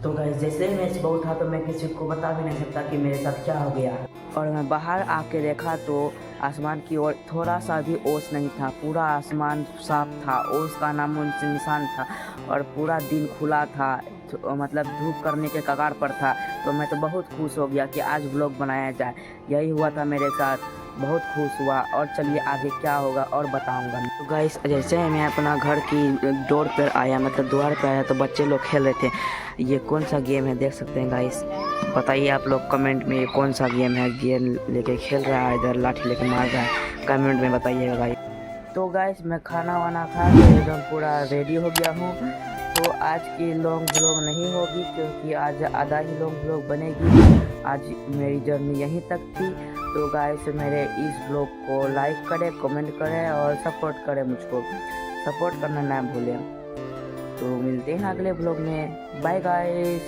तो गाइस जैसे ही मैं सुबह उठा तो मैं किसी को बता भी नहीं सकता कि मेरे साथ क्या हो गया। और मैं बाहर आके देखा तो आसमान की ओर थोड़ा सा भी ओस नहीं था, पूरा आसमान साफ था, ओस का नामो निशान था और पूरा दिन खुला था, तो मतलब धूप करने के कगार पर था। तो मैं तो बहुत खुश हो गया कि आज व्लॉग बनाया जाए। यही हुआ था मेरे साथ, बहुत खुश हुआ। और चलिए आगे क्या होगा और बताऊंगा। तो गाइस जैसे ही मैं अपना घर की डोर पर आया, मतलब द्वार पर आया, तो बच्चे लोग खेल रहे थे। ये कौन सा गेम है देख सकते हैं गाइस, बताइए आप लोग कमेंट में ये कौन सा गेम है। गेम लेके खेल रहा है, इधर लाठी लेके मार रहा है, कमेंट में बताइएगा गाइस। तो गाइस मैं खाना वाना खा के एकदम पूरा रेडी हो गया हूँ। तो आज की लॉन्ग व्लॉग नहीं होगी क्योंकि आज आधा ही लॉन्ग व्लॉग बनेगी। आज मेरी जर्नी यहीं तक थी। तो गाइस मेरे इस व्लॉग को लाइक करें, कमेंट करें और सपोर्ट करें, मुझको सपोर्ट करना ना भूलें। तो मिलते हैं अगले व्लॉग में, बाय गाइस।